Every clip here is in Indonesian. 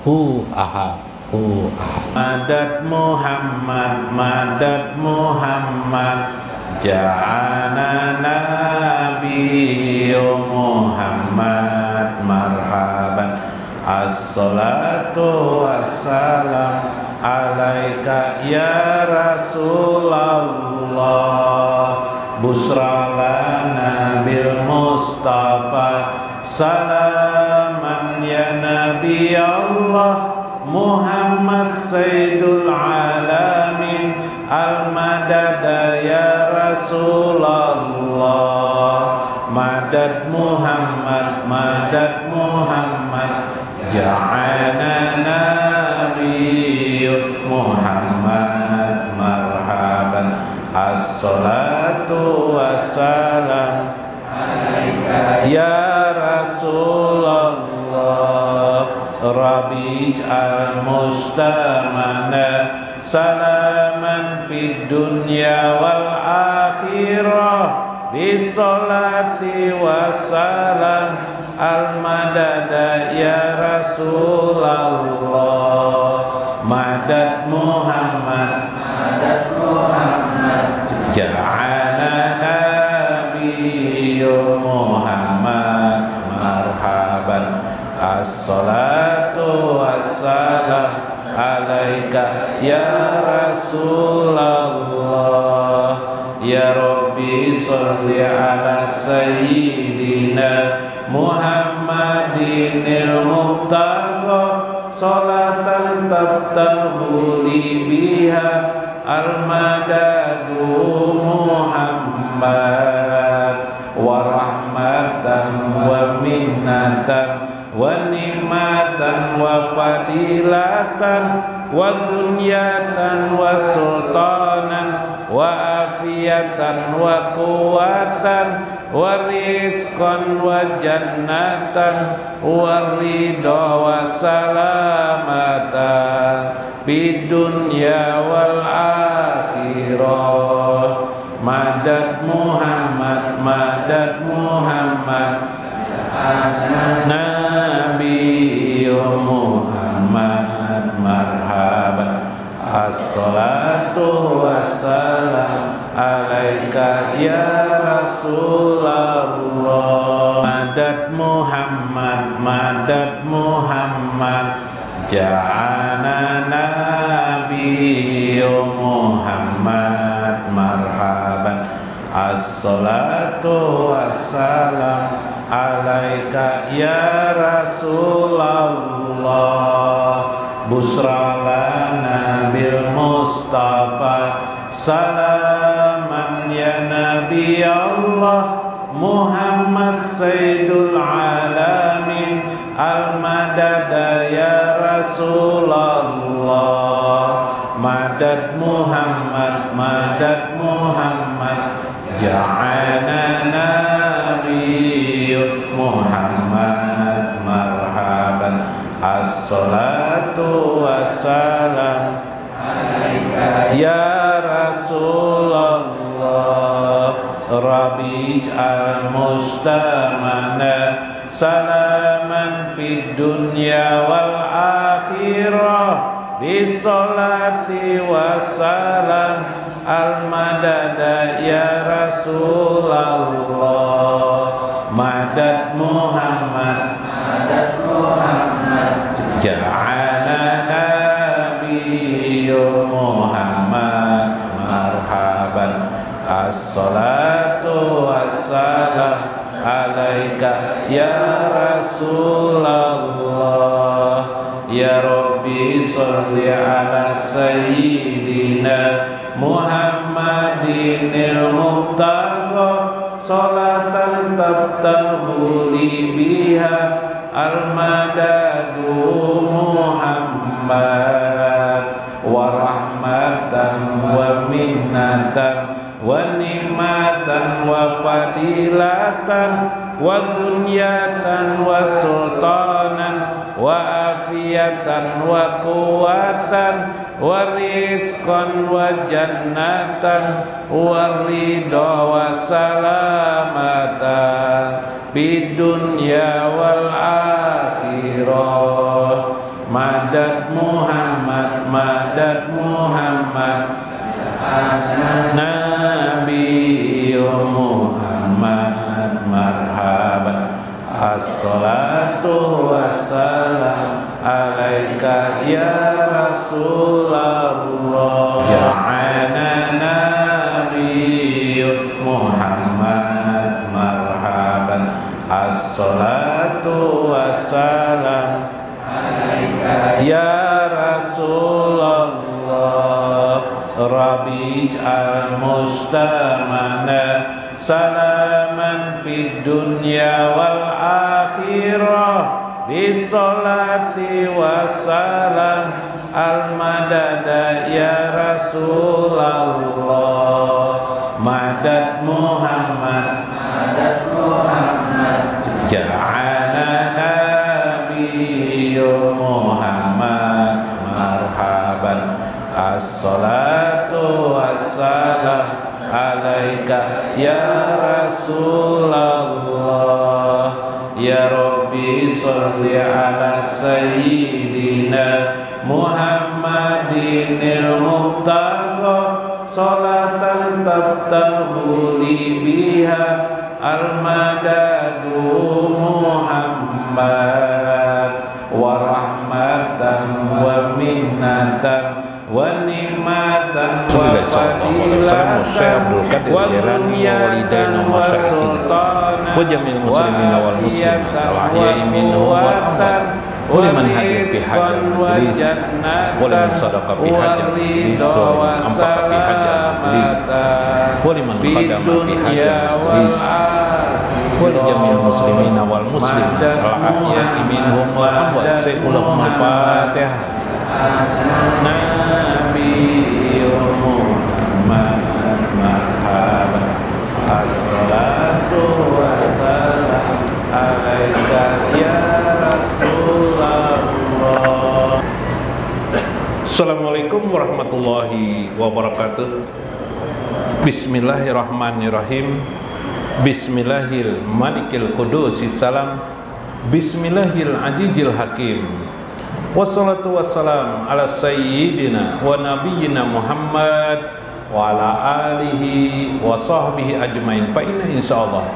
hu ahad hu ahad. Madad Muhammad madad Muhammad ja'ana nabiyyu Muhammad marhaban. Assalatu wassalam alaika ya Rasulullah. Busra lana bil Mustafa salaman ya Nabi Allah. Muhammad Sayyidul Alamin al-madada ya Rasulullah. Madad Muhammad madad Muhammad ja'ana nabiyyun Muhammad marhaban. Assalatu wassalam alaika ya Rasulullah. Rabbi al-mustamana salaman fid dunya wal akhirah bisolati wassalam al-madada ya Rasulullah. Madad Muhammad ja'ana nabiyyu Muhammad marhaban. Assalatu wassalam alaika ya Rasulullah. Ya Rabbi sholli ala sayyidina Muhammadinil muqtada sholatan tabtahu li biha al-madadu Muhammad wa rahmatan wa minnatan wa ni'matan wa fadilatan wa dunyatan wa sultanan wa afiyatan wa quwatan wa rizqan wa jannatan wa ridha wa salamatan bidunya wal akhirah. Madad Muhammad madad Muhammad Nabiyyu Muhammad marhaban. Assalatu wassalam alaika ya Rasulullah. Madad Muhammad madad Muhammad ja'ana nabiyyu Muhammad marhaban. Assalatu wassalam alaika ya Rasulullah. Busra lana bil Mustafa salaman ya Nabi Allah. Muhammad Sayyidul Alamin al-madada ya Rasulullah. Madad Muhammad madad Muhammad ja'ana nabiyyun Muhammad marhaban. Assalatu wassalam alaika ya Rasulullah. Rabbi al-mustamana salaman fid dunya wal akhirah bisolati wassalam al-madada ya Rasulullah. Madad Muhammad ja'ana nabiyyu Muhammad marhaban. Assalatu wassalam alaika ya Rasulullah. Ya Rabbi sholli ala sayyidina Muhammadinil muqtada sholatan tabtahu li biha al-madadu Muhammad wa rahmatan wa minnatan wa ni'matan wa fadilatan wa dunyatan wa sultanan wa afiyatan wa quwatan wa rizqan wa jannatan wa ridha wa salamatan bidunya wal akhirah. Madad Muhammad, Madad Muhammad, Nabi Muhammad marhaban. Assalatu wassalam alaika ya Rasulullah. Ja'ana Nabi Muhammad marhaban. Assalatu wassalam ya Rasulullah. Rabi' al-mustamana salaman fid dunya wal akhirah bisolati wassalam al-madada ya Rasulullah. Madad Muhammad, Madad Muhammad, ja'ana Nabi Muhammad marhaban. Assalatu wassalam alaika ya Rasulullah. Ya Rabbi sholli ala sayyidina Muhammadinil muqtada sholatan tabtahu li biha al-madadu Muhammad wa rahmatan wa minnatan wa ni'matan wa fadilatan wa dunyatan wa sultanan wa jamil muslimina wal muslimat al-ahya'i minhum wal amwat wa liman hadir fi hajjal majlis wa liman sadaqa fi hajjal majlis wa anfaqa fi hajjal majlis wa liman khadama fi hajjal majlis wa jamil muslimina wal muslimat al-ahya'i minhum wal amwat. Sayyidullah al-Fatihah. Nabi Muhammad marhaban. Assalatu wassalam alaika ya Rasulullah. Assalamualaikum warahmatullahi wabarakatuh. Bismillahirrahmanirrahim. Bismillahil malikil qudusis salam. Bismillahil ajijil hakim. Wassalatu wassalam ala sayyidina wa nabiyyina Muhammad wa ala alihi wa sahbihi ajmain. Fa inna insyaallah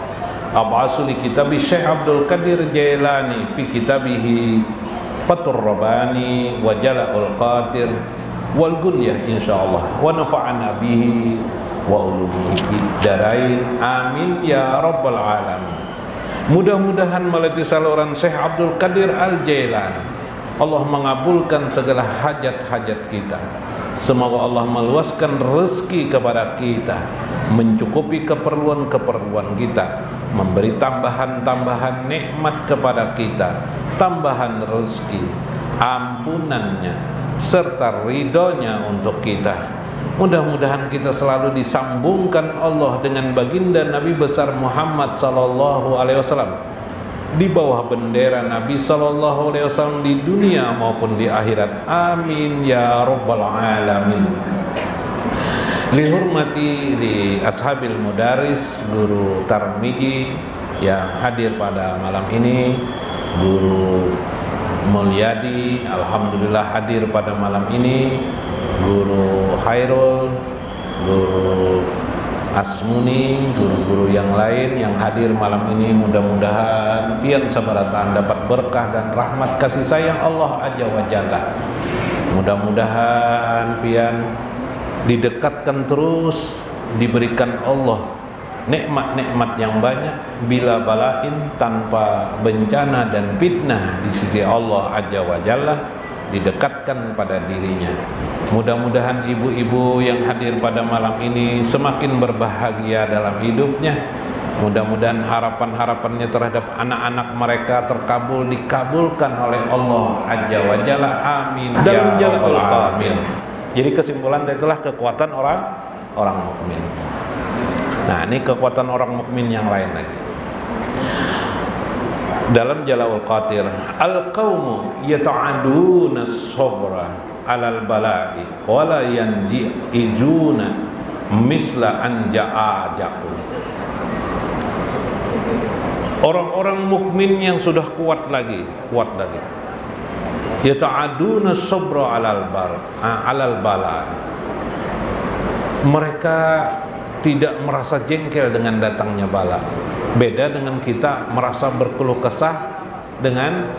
ab'asu li kitabi Syekh Abdul Qadir Jailani fi kitabihi Fathur Rabbani wa Jala'ul Qadir wal Gunyah insyaallah wa nafa'ana bihi wa ulumihi fid darain amin ya rabbal alamin. Mudah-mudahan melalui saluran Syekh Abdul Qadir Al-Jailani Allah mengabulkan segala hajat-hajat kita. Semoga Allah meluaskan rezeki kepada kita, mencukupi keperluan-keperluan kita, memberi tambahan-tambahan nikmat kepada kita, tambahan rezeki, ampunannya, serta ridhonya untuk kita. Mudah-mudahan kita selalu disambungkan Allah dengan baginda Nabi besar Muhammad sallallahu alaihi wasallam, di bawah bendera Nabi sallallahu alaihi wasallam di dunia maupun di akhirat. Amin ya rabbal alamin. Lihurmati li ashabil mudaris, guru Tarmiji yang hadir pada malam ini, Guru Mulyadi alhamdulillah hadir pada malam ini, Guru Khairul, Guru Asmuni, guru-guru yang lain yang hadir malam ini. Mudah-mudahan pian sabarataan dapat berkah dan rahmat kasih sayang Allah Azza wa Jalla. Mudah-mudahan pian didekatkan terus, diberikan Allah nikmat-nikmat yang banyak bila balain, tanpa bencana dan fitnah di sisi Allah Azza wa Jalla, didekatkan pada dirinya. Mudah-mudahan ibu-ibu yang hadir pada malam ini semakin berbahagia dalam hidupnya. Mudah-mudahan harapan-harapannya terhadap anak-anak mereka terkabul, dikabulkan oleh Allah Azza wa Jalla. Amin. Dalam Jala'ul Qadir. Jadi kesimpulan itulah kekuatan orang mukmin. Nah, ini kekuatan orang mukmin yang lain lagi. Dalam Jala'ul Qadir, al-qaumu yata'aduna as-sabra 'alal bala'i wa la yanji'una misla an ja'ajaku. Orang-orang mukmin yang sudah kuat lagi, yata'aduna sabra alal bala. Mereka tidak merasa jengkel dengan datangnya bala. Beda dengan kita merasa berkeluh kesah dengan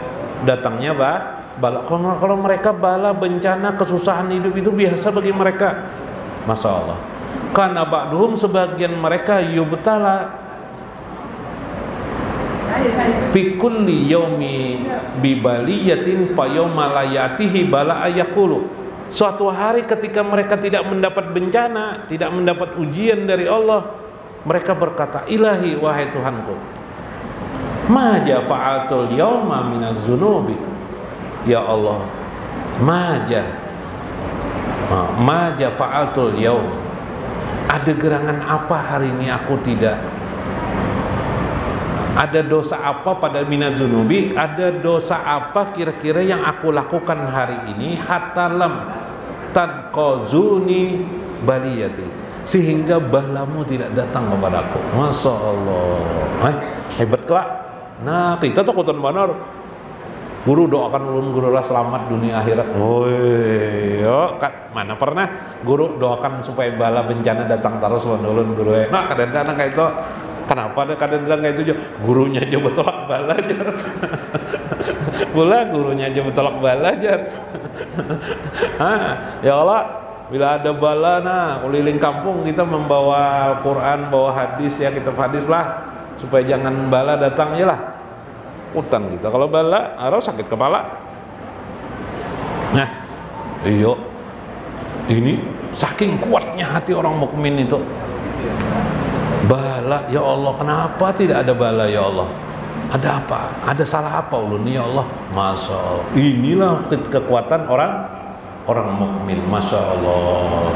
datangnya bala. Kalau mereka bala, bencana, kesusahan hidup itu biasa bagi mereka. Masya Allah. Karena ba'duhum, sebagian mereka yubtala fi kulli yaumi bibaliyatin fa yauma la yatihi bala ayaqulu. Suatu hari ketika mereka tidak mendapat bencana, tidak mendapat ujian dari Allah, mereka berkata, ilahi, wahai Tuhanku, ma fa'altul yauma minaz zunubi, ya Allah, ma fa'altul yaum, ada gerangan apa hari ini aku tidak, ada dosa apa pada minaz zunubi, ada dosa apa kira-kira yang aku lakukan hari ini, hatta lam tadqazuni baliyati, sehingga balamu tidak datang kepadaku. Masya Allah, hebat kelak. Nah, kita takutan benar. Guru doakan ulun guru lah selamat dunia akhirat. Woi, yo, mana pernah guru doakan supaya bala bencana datang terus ulun guru. Nah, kadang-kadang kayak itu. Kenapa ada kadang-kadang kayak itu? Gurunya aja bertolak balajar. Pula gurunya aja bertolak balajar. Ya Allah, bila ada bala, nah keliling kampung kita membawa Al-Quran, bawa hadis, ya kitab hadis lah, supaya jangan bala datang ya lah. Hutan kita kalau bala harus sakit kepala. Nah, iyo, ini saking kuatnya hati orang mukmin itu. Bala, ya Allah, kenapa tidak ada bala ya Allah? Ada apa? Ada salah apa ulun ya Allah? Masya Allah, inilah kekuatan orang mukmin. Masya Allah.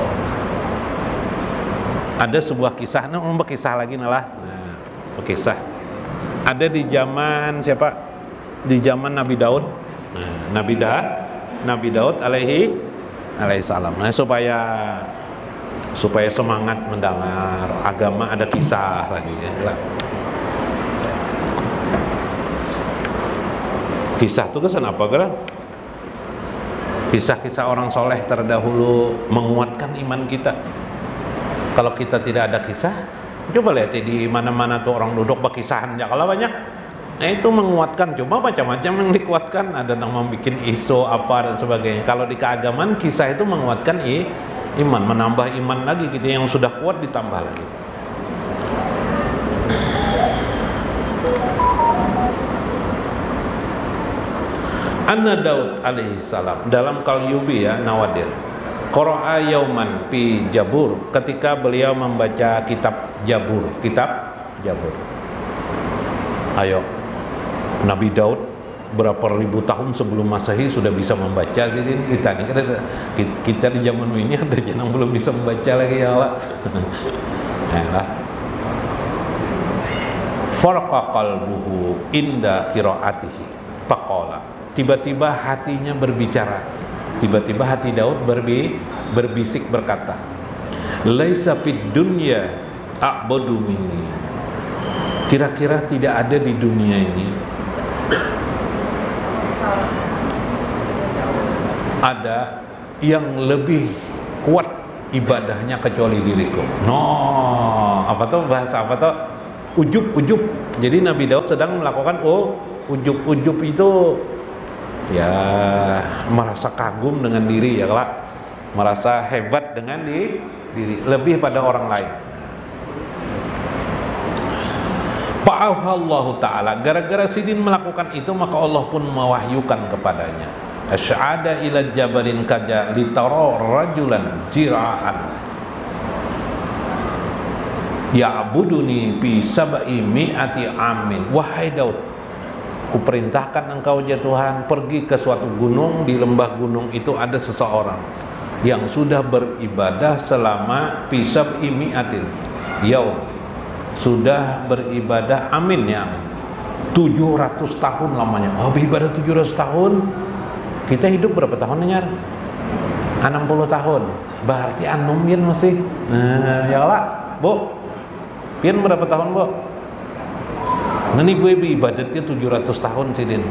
Ada sebuah kisah, kisah lagi nalah. Kisah. Ada di zaman siapa? Di zaman Nabi Daud. Nah, Nabi Daud alaihi salam. Nah, supaya semangat mendengar agama, ada kisah lagi ya. Kisah itu kesan apa kan? Kisah-kisah orang soleh terdahulu menguatkan iman kita. Kalau kita tidak ada kisah, coba lihat di mana-mana tuh orang duduk berkisahan ya kalau banyak. Nah itu menguatkan, coba macam-macam yang dikuatkan, ada yang membuat isu apa dan sebagainya. Kalau di keagamaan kisah itu menguatkan iman, menambah iman lagi kita yang sudah kuat ditambah lagi. Anna Daud alaihissalam dalam Qalyubi ya Nawadir, qara'a yauman fi Jabur, ketika beliau membaca kitab Jabur. Ayo, Nabi Daud berapa ribu tahun sebelum Masehi sudah bisa membaca sih kita di zaman ini ada yang belum bisa membaca lagi ya Allah. Farqa qalbuhu inda qiraatihi faqala, tiba-tiba hatinya berbicara, tiba-tiba hati Daud berbisik berkata, laisa fid dunya a'budu minni, kira-kira tidak ada di dunia ini ada yang lebih kuat ibadahnya kecuali diriku. No, apa tuh bahasa apa tuh? Ujub. Jadi Nabi Daud sedang melakukan ujub itu ya merasa kagum dengan diri ya kelak, merasa hebat dengan diri lebih pada orang lain. Fa'ahallahu ta'ala, gara-gara Sidin melakukan itu maka Allah pun mewahyukan kepadanya, asy'ada ila jabalin kaja litara rajulan jira'an ya'buduni fi sab'i mi'ati amin. Wahai Daud, kuperintahkan engkau ya Tuhan pergi ke suatu gunung, di lembah gunung itu ada seseorang yang sudah beribadah selama fi sab'i mi'atin yaum, sudah beribadah amin ya amin 700 tahun lamanya. Oh, beribadah 700 tahun. Kita hidup berapa tahun nyar? 60 tahun. Berarti anum yen masih. Nah, ya lah, Bu. Pian berapa tahun, Bu? Nah, ini ibu ibadatnya 700 tahun Sidin.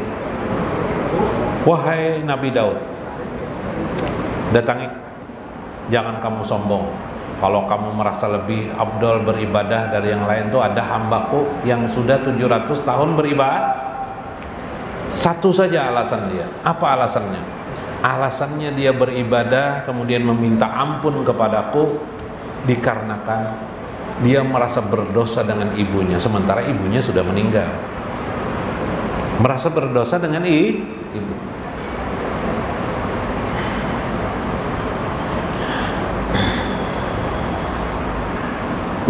wahai Nabi Daud, datangi, jangan kamu sombong. Kalau kamu merasa lebih afdal beribadah dari yang lain, tuh ada hambaku yang sudah 700 tahun beribadah. Satu saja alasan dia. Apa alasannya? Alasannya dia beribadah kemudian meminta ampun kepadaku dikarenakan dia merasa berdosa dengan ibunya, sementara ibunya sudah meninggal. Merasa berdosa dengan ibu.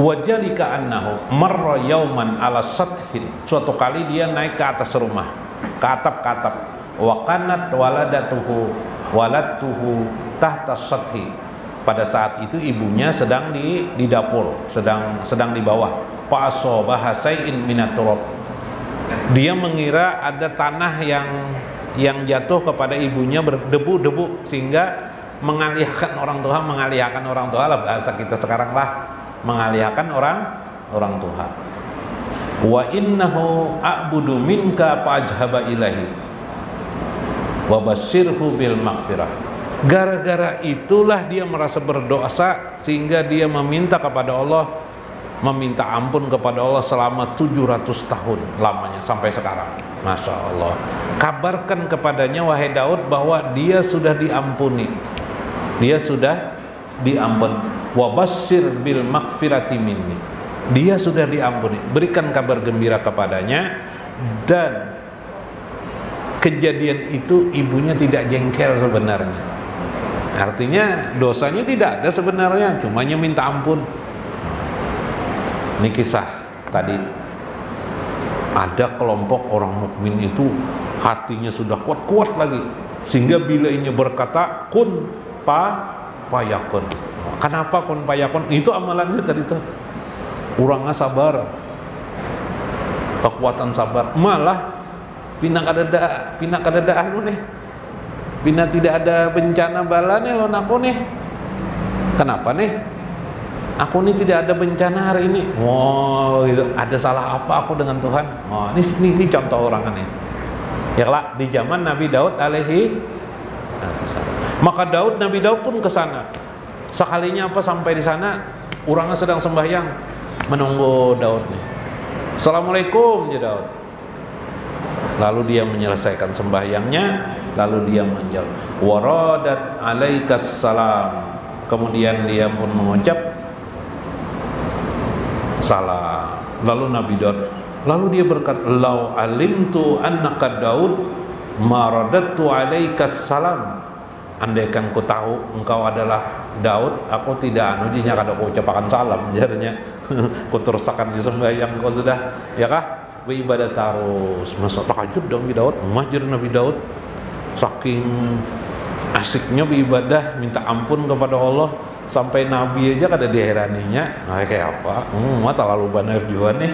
Wajalika annahu marra yauman ala sathin. Suatu kali dia naik ke atas rumah, ke atap-atap. Wa kanat waladtuhu tahta sathi. Pada saat itu ibunya sedang di dapur, sedang di bawah. Fa asabaha shay'in minat turab. Dia mengira ada tanah yang jatuh kepada ibunya berdebu-debu sehingga mengalihkan orang tua lah, bahasa kita sekarang lah, mengalihkan orang tua. Wa innahu a'budu minka fa'ajhaba ilahi wa basyirhu bil maghfirah. Gara-gara itulah dia merasa berdosa sehingga dia meminta kepada Allah, meminta ampun kepada Allah selama 700 tahun lamanya sampai sekarang. Masya Allah. Kabarkan kepadanya wahai Daud bahwa dia sudah diampuni. Dia sudah diampun. Wa basyir bil maghfirati minni. Dia sudah diampuni. Berikan kabar gembira kepadanya. Dan kejadian itu ibunya tidak jengkel sebenarnya. Artinya dosanya tidak ada sebenarnya, cuma minta ampun. Ini kisah tadi. Ada kelompok orang mukmin itu hatinya sudah kuat-kuat lagi, sehingga bila ini berkata kun payakun. Kenapa kun payakun? Itu amalannya tadi tuh. Orangnya sabar, kekuatan sabar. Malah pina kadada anu nih, pina tidak ada bencana bala nih lo naku nih. Kenapa nih? Aku ini tidak ada bencana hari ini. Wow, gitu. Ada salah apa aku dengan Tuhan? Oh, ini contoh orang ini. Ya lah, di zaman Nabi Daud alaihi. Maka Nabi Daud pun ke sana. Sekalinya apa sampai di sana, orangnya sedang sembahyang, menunggu Daud nih. Assalamualaikum ya Daud. Lalu dia menyelesaikan sembahyangnya, lalu dia menjawab, waradat alaikas salam. Kemudian dia pun mengucap salam. Lalu Nabi Daud, lalu dia berkata, lau alimtu annaka Daud maradatu alaikas salam. Andaikan ku tahu engkau adalah Daud, aku tidak anujinya kada ku ucapakan salam jarnya. Ku terusakan di sembahyang kau sudah, ya kah? Beribadah terus. Masa tahajud dong Nabi Daud, majir Nabi Daud. Saking asiknya beribadah, minta ampun kepada Allah, sampai Nabi aja kada diheraninya. Nah, kayak apa? Mata lalu benar juga nih.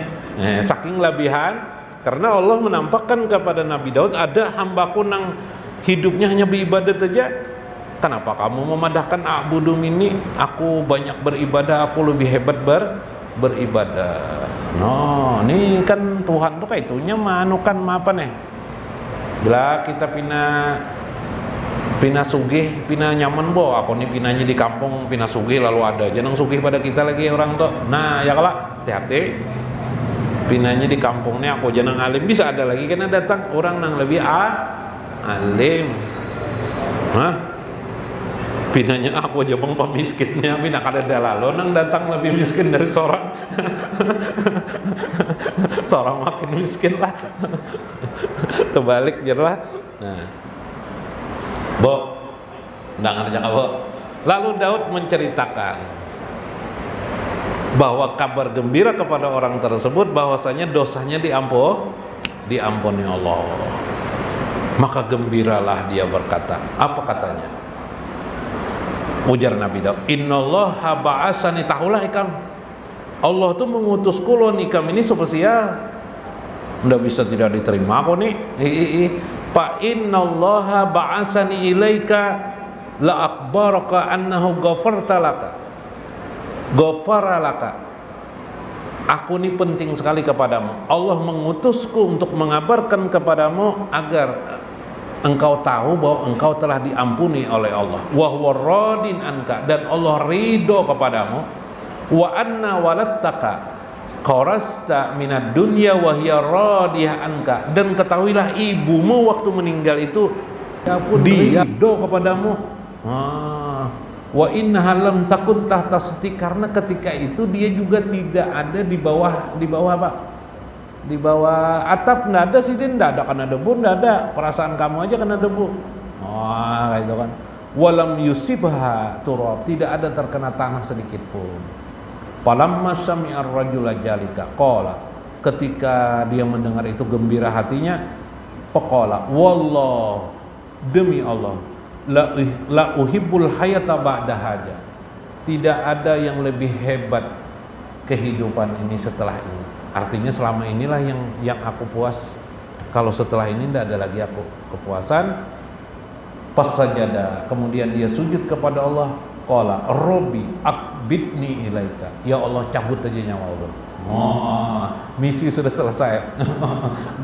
Saking lebihan, karena Allah menampakkan kepada Nabi Daud, ada hambaku nang hidupnya hanya beribadah saja. Kenapa kamu memadahkan a'budu minni? Aku banyak beribadah, aku lebih hebat beribadah. No, ini kan Tuhan tuh kayak itunya manukan apa nih? Bila kita pina sugih, pina nyaman bo. Aku nih pinanya di kampung, pina sugih lalu ada aja nang sugih pada kita lagi orang tuh. Nah, ya kalak, hati-hati. Pinanya di kampung nih aku jangan alim, bisa ada lagi karena datang orang nang lebih alim. Hah? Pinanya aku aja bang pemiskinnya, pina kada dalalo nang datang lebih miskin dari seorang. Seorang makin miskin lah. Terbalik jelah. Nah, Bo, nggak ngerti Bo. Lalu Daud menceritakan bahwa kabar gembira kepada orang tersebut bahwasanya dosanya diampuni Allah. Maka gembiralah dia berkata. Apa katanya? Ujar Nabi Daud, innallaha ba'asani, tahulah ikam, Allah tuh mengutus kulon ikam ini spesial. Nggak bisa tidak diterima aku nih. Fa innallaha ba'asani ilaika la akbaraka annahu ghafarta laka. Ghafara laka. Aku ini penting sekali kepadamu. Allah mengutusku untuk mengabarkan kepadamu agar engkau tahu bahwa engkau telah diampuni oleh Allah, wa huwa radin anka, dan Allah ridho kepadamu, wa anna walattaka qarasta minad dunya wa hiya radiyah anka, dan ketahuilah ibumu waktu meninggal itu dia ridho kepadamu. Wa innaha lam takun tahta sati, karena ketika itu dia juga tidak ada di bawah apa? Di bawah atap, nggak ada sih, nggak ada kena debu, nggak ada, perasaan kamu aja kena debu. Kayak itu kan. Walam yusibha turab, tidak ada terkena tanah sedikit pun. Falamma sami'ar rajula jalika qala, ketika dia mendengar itu gembira hatinya, faqala wallah, demi Allah, la uhibbul hayata ba'da haja, tidak ada yang lebih hebat kehidupan ini setelah ini. Artinya selama inilah yang aku puas, kalau setelah ini tidak ada lagi aku kepuasan. Pas sajada, kemudian dia sujud kepada Allah, qala Robbi akbidni ilaika, ya Allah cabut aja nyawa Allah. Misi sudah selesai.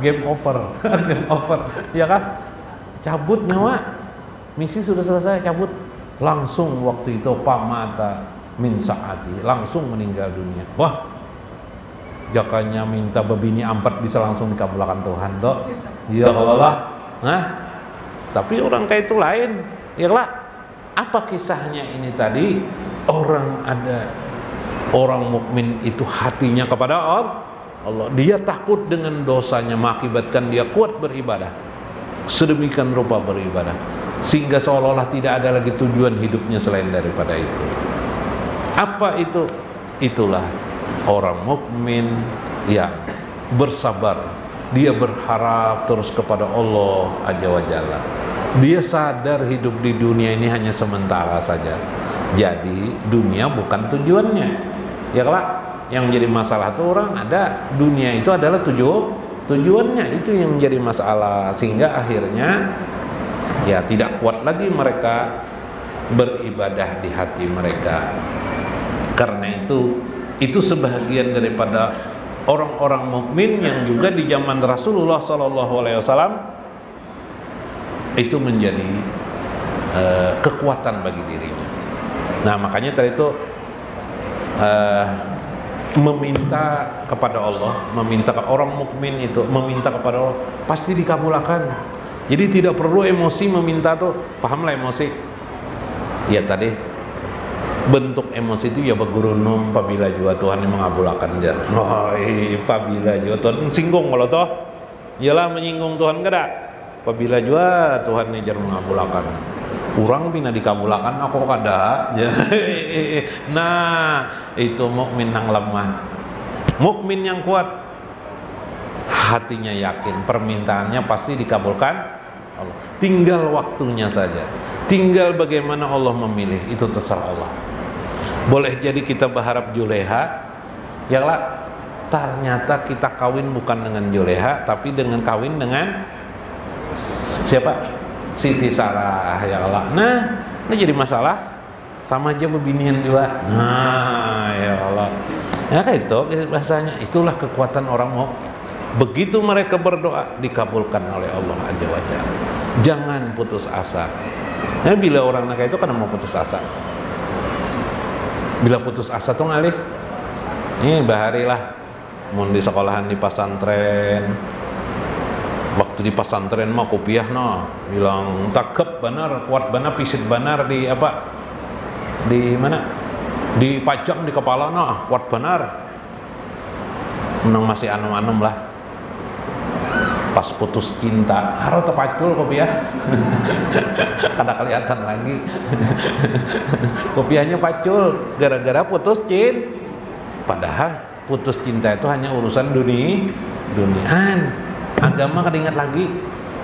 Game over. Game over, ya kan? Cabut nyawa, misi sudah selesai, cabut. Langsung waktu itu pamata min saati, langsung meninggal dunia. Wah, jakanya minta babini ampat bisa langsung dikabulkan Tuhan toh. Ya Allah. Tapi orang kayak itu lain. Ya lah. Apa kisahnya ini tadi? Orang mukmin itu hatinya kepada Allah. Dia takut dengan dosanya mengakibatkan dia kuat beribadah. Sedemikian rupa beribadah sehingga seolah-olah tidak ada lagi tujuan hidupnya selain daripada itu. Apa itu? Itulah orang mukmin yang bersabar, dia berharap terus kepada Allah Azza wa Jalla. Dia sadar hidup di dunia ini hanya sementara saja. Jadi dunia bukan tujuannya. Ya kelak yang menjadi masalah tuh orang ada dunia itu adalah tujuannya, itu yang menjadi masalah, sehingga akhirnya ya tidak kuat lagi mereka beribadah di hati mereka. Karena itu sebahagian daripada orang-orang mukmin yang juga di zaman Rasulullah SAW itu menjadi kekuatan bagi dirinya. Nah makanya tadi itu meminta kepada Allah, orang mukmin itu meminta kepada Allah pasti dikabulkan. Jadi tidak perlu emosi meminta tuh, pahamlah emosi. Ya tadi bentuk emosi itu ya begurunum apabila juga Tuhan yang mengabulkan dia. Apabila juga Tuhan singgung kalau toh, ialah menyinggung Tuhan kada. Apabila juga Tuhan yang mengabulkan. Kurang pina dikabulkan aku kada. Nah, itu mukmin yang lemah. Mukmin yang kuat, hatinya yakin, permintaannya pasti dikabulkan Allah. Tinggal waktunya saja. Tinggal bagaimana Allah memilih, itu terserah Allah. Boleh jadi kita berharap Juleha, ya lah, ternyata kita kawin bukan dengan Juleha, tapi dengan kawin dengan siapa? Siti Sarah, ya Allah. Nah, ini jadi masalah. Sama aja bebinian juga. Nah, ya Allah. Ya kayak itu bahasanya. Itulah kekuatan orang mau. Begitu mereka berdoa dikabulkan oleh Allah Azza wa Jalla. Jangan putus asa. Nah, bila orang kayak itu kan mau putus asa. Bila putus asa tuh ngalih. Ini bahari lah. Mau di sekolahan di pesantren. Waktu di pesantren mah kopiah no, bilang takep benar, kuat benar, pisit benar di apa? Di mana? Di pajak di kepala no, kuat benar. Menang masih anem-anem lah. Pas putus cinta, harus terpacul kopiah. Kada kelihatan lagi. Kopiahnya pacul gara-gara putus cinta. Padahal putus cinta itu hanya urusan duniaan. Agama kan ingat lagi.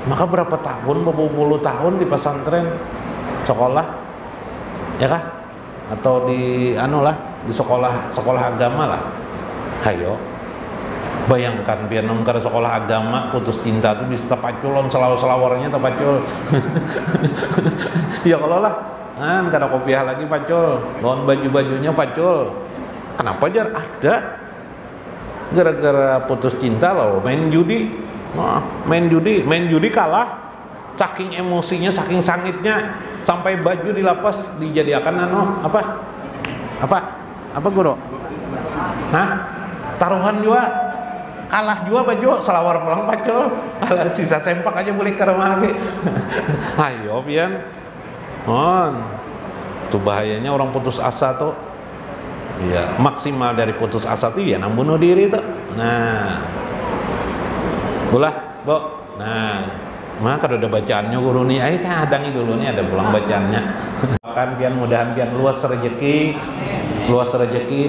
Maka berapa tahun, berapa puluh tahun di pesantren sekolah, ya kah? Atau di di sekolah agama lah. Hayo, bayangkan biar nom kada sekolah agama putus cinta tuh bisa terpaculon selawarnya terpacul. Ya kalau lah, kan kada kopiah lagi pacul, lawan baju-bajunya pacul. Kenapa jar ada? Gara-gara putus cinta loh main judi. Main judi kalah. saking emosinya, saking sangitnya, sampai baju di lapas dijadikan apa guru? Hah? Taruhan juga, kalah juga baju, selawar pulang pacol, sisa sempak aja boleh ke rumah lagi. Ayo pian, tuh bahayanya orang putus asa tuh. Ya, maksimal dari putus asa tuh ya bunuh diri tuh. Nah, bolah, Bo. Nah, maka kalau ada bacaannya guru nih, ayo kadangi dulu nih ada pulang bacaannya. Kan pian mudahan pian luas rezeki,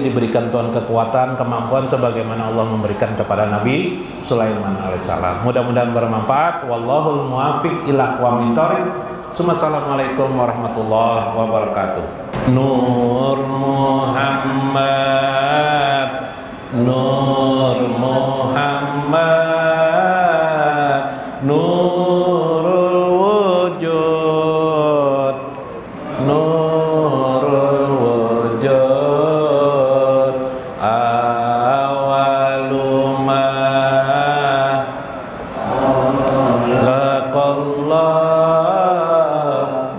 diberikan Tuhan kekuatan, kemampuan sebagaimana Allah memberikan kepada Nabi Sulaiman alaihissalam. Mudah-mudahan bermanfaat. Wallahul muwaffiq ila aqwamit thoriq. Assalamualaikum warahmatullahi wabarakatuh. Nur Muhammad, Nur Muhammad, Nurul Wujud, Nurul Wujud, awaluma laqallah,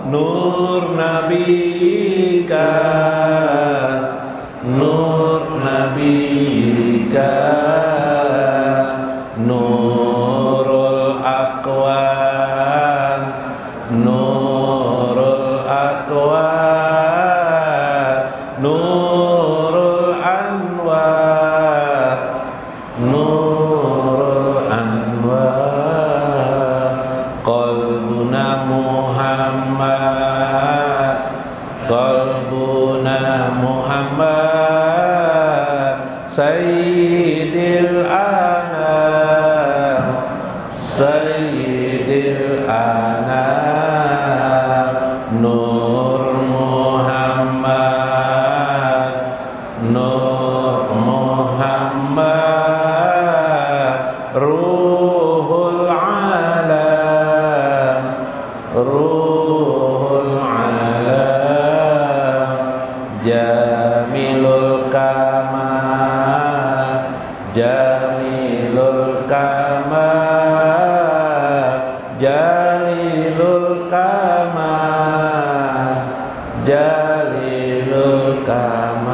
Nur Nabika, Nur Nabika, Nurul Aqwan, Nurul Aqwan, Nurul Anwar, Nurul Anwar, Qalbuna Muhammad, Qalbuna Muhammad, Sayyidil Anam, Sayyidil Anam, Nur Muhammad, Nur Muhammad, Ruhul Alam, Ruhul Alam, Jamilul Kamal, Jamilul Kamal, Jalilul Kamal, Jalilul Kamal.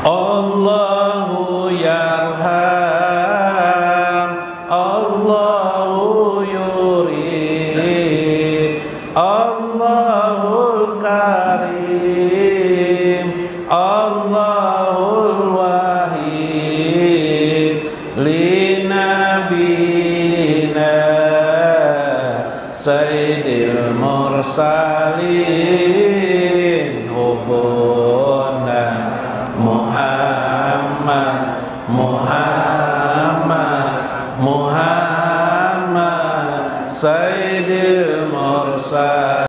Allahu yarham, Allahu yurid, Allahul Karim, Allahul Wahid, li nabina Sayyidil Mursalin, hubuna Muhammad, Muhammad, Muhammad, Sayyidil